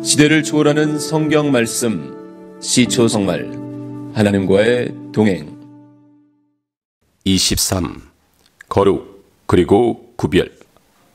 시대를 초월하는 성경 말씀, 시초성말, 하나님과의 동행. 23. 거룩 그리고 구별.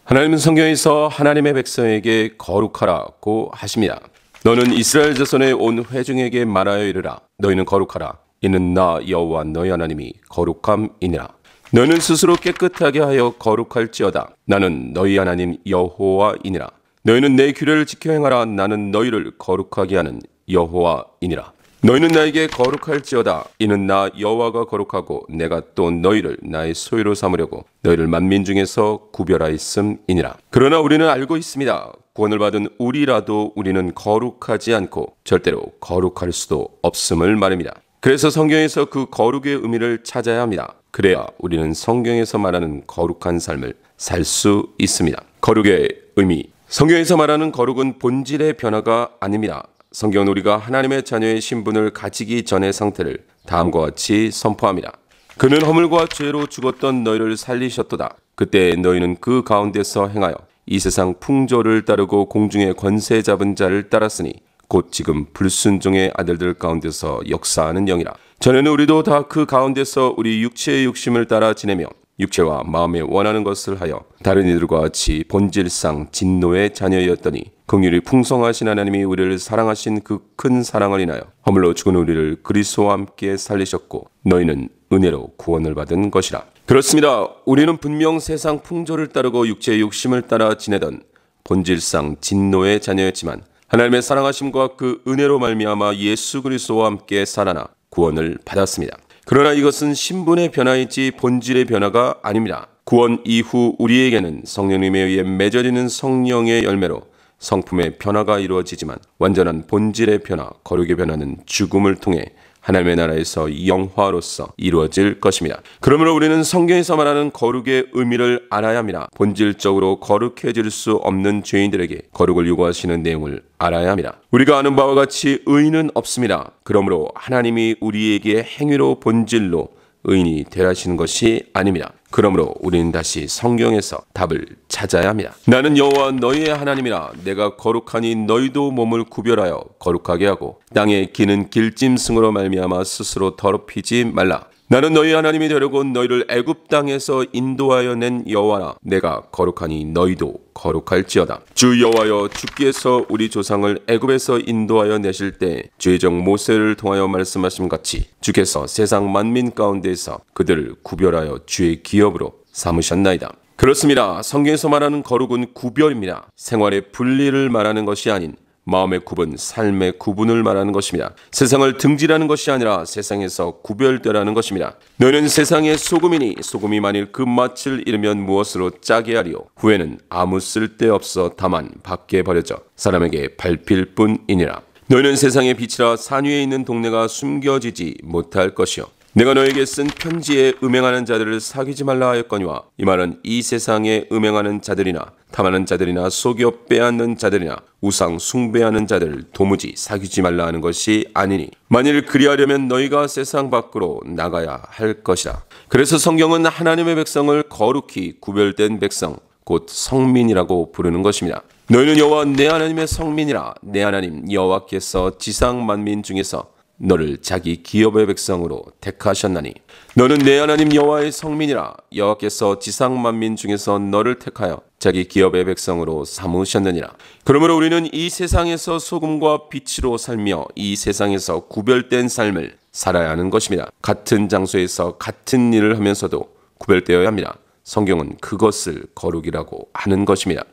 하나님은 성경에서 하나님의 백성에게 거룩하라고 하십니다. 너는 이스라엘 자손의 온 회중에게 말하여 이르라. 너희는 거룩하라. 이는 나 여호와 너희 하나님이 거룩함이니라. 너희는 스스로 깨끗하게 하여 거룩할지어다. 나는 너희 하나님 여호와이니라. 너희는 내 규례를 지켜 행하라. 나는 너희를 거룩하게 하는 여호와이니라. 너희는 나에게 거룩할지어다. 이는 나 여호와가 거룩하고 내가 또 너희를 나의 소유로 삼으려고 너희를 만민 중에서 구별하였음이니라. 그러나 우리는 알고 있습니다. 구원을 받은 우리라도 우리는 거룩하지 않고 절대로 거룩할 수도 없음을 말입니다. 그래서 성경에서 그 거룩의 의미를 찾아야 합니다. 그래야 우리는 성경에서 말하는 거룩한 삶을 살 수 있습니다. 거룩의 의미. 성경에서 말하는 거룩은 본질의 변화가 아닙니다. 성경은 우리가 하나님의 자녀의 신분을 가지기 전의 상태를 다음과 같이 선포합니다. 그는 허물과 죄로 죽었던 너희를 살리셨도다. 그때 너희는 그 가운데서 행하여 이 세상 풍조를 따르고 공중의 권세 잡은 자를 따랐으니 곧 지금 불순종의 아들들 가운데서 역사하는 영이라. 전에는 우리도 다 그 가운데서 우리 육체의 욕심을 따라 지내며 육체와 마음에 원하는 것을 하여 다른 이들과 같이 본질상 진노의 자녀였더니 긍휼이 풍성하신 하나님이 우리를 사랑하신 그 큰 사랑을 인하여 허물로 죽은 우리를 그리스도와 함께 살리셨고 너희는 은혜로 구원을 받은 것이라. 그렇습니다. 우리는 분명 세상 풍조를 따르고 육체의 욕심을 따라 지내던 본질상 진노의 자녀였지만 하나님의 사랑하심과 그 은혜로 말미암아 예수 그리스도와 함께 살아나 구원을 받았습니다. 그러나 이것은 신분의 변화이지 본질의 변화가 아닙니다. 구원 이후 우리에게는 성령님에 의해 맺어지는 성령의 열매로 성품의 변화가 이루어지지만 완전한 본질의 변화, 거룩의 변화는 죽음을 통해 하나님의 나라에서 영화로서 이루어질 것입니다. 그러므로 우리는 성경에서 말하는 거룩의 의미를 알아야 합니다. 본질적으로 거룩해질 수 없는 죄인들에게 거룩을 요구하시는 내용을 알아야 합니다. 우리가 아는 바와 같이 의인은 없습니다. 그러므로 하나님이 우리에게 행위로 본질로 의인이 되라시는 것이 아닙니다. 그러므로 우리는 다시 성경에서 답을 찾아야 합니다. 나는 여호와 너희의 하나님이라. 내가 거룩하니 너희도 몸을 구별하여 거룩하게 하고 땅에 기는 길짐승으로 말미암아 스스로 더럽히지 말라. 나는 너희 하나님이 되려고 너희를 애굽 땅에서 인도하여 낸 여호와라. 내가 거룩하니 너희도 거룩할지어다. 주 여호와여, 주께서 우리 조상을 애굽에서 인도하여 내실 때 주의 종 모세를 통하여 말씀하신 같이 주께서 세상 만민 가운데에서 그들을 구별하여 주의 기업으로 삼으셨나이다. 그렇습니다. 성경에서 말하는 거룩은 구별입니다. 생활의 분리를 말하는 것이 아닌 마음의 구분, 삶의 구분을 말하는 것입니다. 세상을 등지라는 것이 아니라 세상에서 구별되라는 것입니다. 너희는 세상의 소금이니 소금이 만일 그 맛을 잃으면 무엇으로 짜게 하리요. 후에는 아무 쓸데없어 다만 밖에 버려져 사람에게 밟힐 뿐이니라. 너희는 세상의 빛이라 산 위에 있는 동네가 숨겨지지 못할 것이요. 내가 너에게 쓴 편지에 음행하는 자들을 사귀지 말라 하였거니와 이 말은 이 세상에 음행하는 자들이나 탐하는 자들이나 속여 빼앗는 자들이나 우상 숭배하는 자들을 도무지 사귀지 말라 하는 것이 아니니 만일 그리하려면 너희가 세상 밖으로 나가야 할 것이라. 그래서 성경은 하나님의 백성을 거룩히 구별된 백성 곧 성민이라고 부르는 것입니다. 너희는 여호와 내 하나님의 성민이라. 내 하나님 여호와께서 지상 만민 중에서 너를 자기 기업의 백성으로 택하셨나니 너는 내 하나님 여호와의 성민이라. 여호와께서 지상 만민 중에서 너를 택하여 자기 기업의 백성으로 삼으셨느니라. 그러므로 우리는 이 세상에서 소금과 빛으로 살며 이 세상에서 구별된 삶을 살아야 하는 것입니다. 같은 장소에서 같은 일을 하면서도 구별되어야 합니다. 성경은 그것을 거룩이라고 하는 것입니다.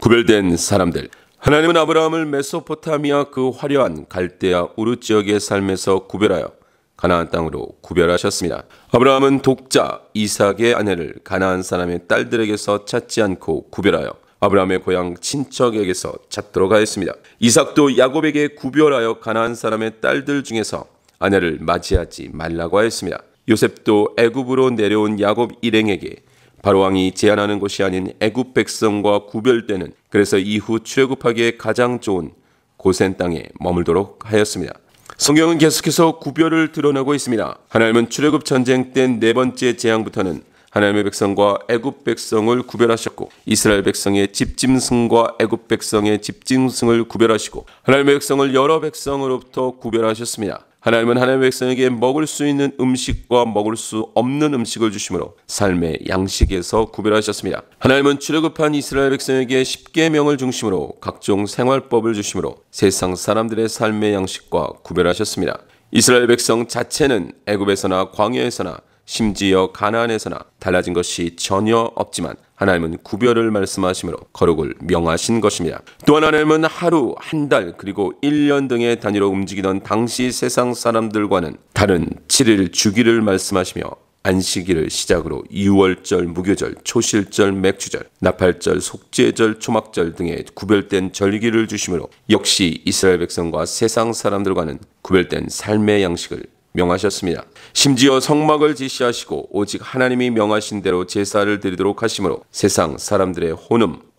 구별된 사람들. 하나님은 아브라함을 메소포타미아 그 화려한 갈대아 우르 지역의 삶에서 구별하여 가나안 땅으로 구별하셨습니다. 아브라함은 독자 이삭의 아내를 가나안 사람의 딸들에게서 찾지 않고 구별하여 아브라함의 고향 친척에게서 찾도록 하였습니다. 이삭도 야곱에게 구별하여 가나안 사람의 딸들 중에서 아내를 맞이하지 말라고 하였습니다. 요셉도 애굽으로 내려온 야곱 일행에게 바로왕이 제한하는 곳이 아닌 애굽 백성과 구별되는, 그래서 이후 출애굽하기에 가장 좋은 고센 땅에 머물도록 하였습니다. 성경은 계속해서 구별을 드러내고 있습니다. 하나님은 출애굽 전쟁 때 네 번째 재앙부터는 하나님의 백성과 애굽 백성을 구별하셨고 이스라엘 백성의 집짐승과 애굽 백성의 집짐승을 구별하시고 하나님의 백성을 여러 백성으로부터 구별하셨습니다. 하나님은 하나님의 백성에게 먹을 수 있는 음식과 먹을 수 없는 음식을 주심으로 삶의 양식에서 구별하셨습니다. 하나님은 출애굽한 이스라엘 백성에게 십계명을 중심으로 각종 생활법을 주심으로 세상 사람들의 삶의 양식과 구별하셨습니다. 이스라엘 백성 자체는 애굽에서나 광야에서나 심지어 가나안에서나 달라진 것이 전혀 없지만 하나님은 구별을 말씀하시므로 거룩을 명하신 것입니다. 또한 하나님은 하루, 한 달, 그리고 1년 등의 단위로 움직이던 당시 세상 사람들과는 다른 7일 주기를 말씀하시며 안식일을 시작으로 유월절, 무교절, 초실절, 맥주절, 나팔절, 속죄절, 초막절 등의 구별된 절기를 주심으로 역시 이스라엘 백성과 세상 사람들과는 구별된 삶의 양식을 명하셨습니다. 심지어 성막을 지시하시고 오직 하나님이 명하신 대로 제사를 드리도록 하심으로 세상 사람들의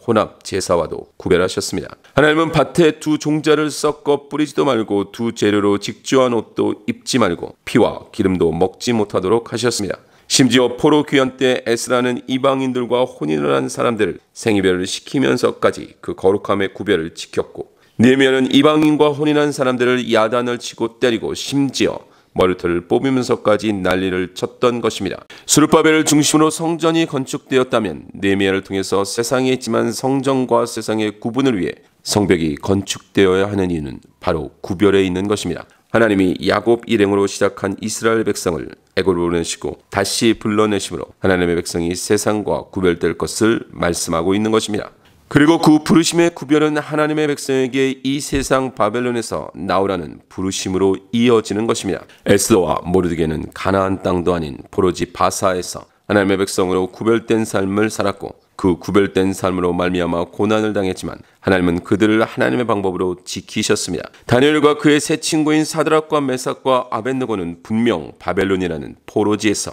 혼합 제사와도 구별하셨습니다. 하나님은 밭에 두 종자를 섞어 뿌리지도 말고 두 재료로 직주한 옷도 입지 말고 피와 기름도 먹지 못하도록 하셨습니다. 심지어 포로 귀환 때 에스라는 이방인들과 혼인을 한 사람들을 생이별을 시키면서까지 그 거룩함의 구별을 지켰고 느헤미야는 이방인과 혼인한 사람들을 야단을 치고 때리고 심지어 머리털을 뽑으면서까지 난리를 쳤던 것입니다. 스룹바벨을 중심으로 성전이 건축되었다면 느헤미야를 통해서 세상에 있지만 성전과 세상의 구분을 위해 성벽이 건축되어야 하는 이유는 바로 구별에 있는 것입니다. 하나님이 야곱 일행으로 시작한 이스라엘 백성을 애굽으로 보내시고 다시 불러내심으로 하나님의 백성이 세상과 구별될 것을 말씀하고 있는 것입니다. 그리고 그 부르심의 구별은 하나님의 백성에게 이 세상 바벨론에서 나오라는 부르심으로 이어지는 것입니다. 에스더와 모르드게는 가나안 땅도 아닌 포로지 바사에서 하나님의 백성으로 구별된 삶을 살았고 그 구별된 삶으로 말미암아 고난을 당했지만 하나님은 그들을 하나님의 방법으로 지키셨습니다. 다니엘과 그의 세 친구인 사드락과 메삭과 아벳느고는 분명 바벨론이라는 포로지에서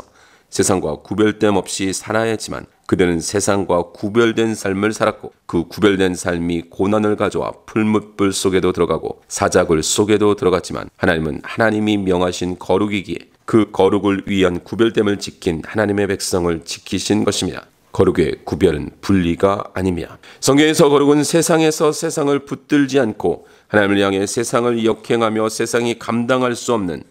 세상과 구별됨 없이 살아야 했지만 그들은 세상과 구별된 삶을 살았고 그 구별된 삶이 고난을 가져와 풀무불 속에도 들어가고 사자굴 속에도 들어갔지만 하나님은 하나님이 명하신 거룩이기에 그 거룩을 위한 구별됨을 지킨 하나님의 백성을 지키신 것입니다. 거룩의 구별은 분리가 아닙니다. 성경에서 거룩은 세상에서 세상을 붙들지 않고 하나님을 향해 세상을 역행하며 세상이 감당할 수 없는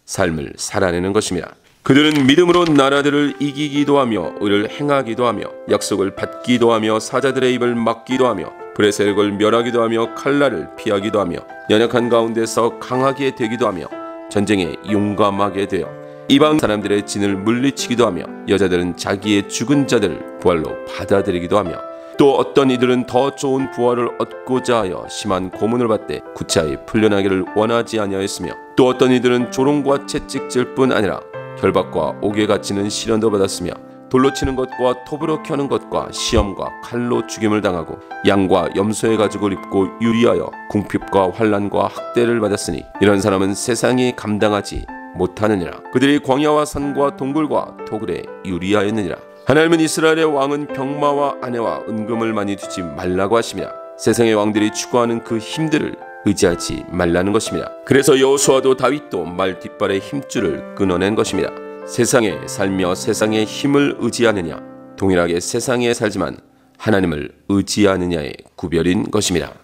삶을 살아내는 것입니다. 그들은 믿음으로 나라들을 이기기도 하며 의를 행하기도 하며 약속을 받기도 하며 사자들의 입을 막기도 하며 불의 세력을 멸하기도 하며 칼날을 피하기도 하며 연약한 가운데서 강하게 되기도 하며 전쟁에 용감하게 되어 이방 사람들의 진을 물리치기도 하며 여자들은 자기의 죽은 자들을 부활로 받아들이기도 하며 또 어떤 이들은 더 좋은 부활을 얻고자 하여 심한 고문을 받되 구차히 풀려나기를 원하지 아니하였으며 또 어떤 이들은 조롱과 채찍질 뿐 아니라 결박과 옥에 갇히는 시련도 받았으며 돌로 치는 것과 톱으로 켜는 것과 시험과 칼로 죽임을 당하고 양과 염소의 가죽을 입고 유리하여 궁핍과 환난과 학대를 받았으니 이런 사람은 세상이 감당하지 못하느니라. 그들이 광야와 산과 동굴과 토굴에 유리하였느니라. 하나님은 이스라엘의 왕은 병마와 아내와 은금을 많이 두지 말라고 하십니다. 세상의 왕들이 추구하는 그 힘들을 의지하지 말라는 것입니다. 그래서 여호수아도 다윗도 말 뒷발의 힘줄을 끊어낸 것입니다. 세상에 살며 세상의 힘을 의지하느냐 동일하게 세상에 살지만 하나님을 의지하느냐의 구별인 것입니다.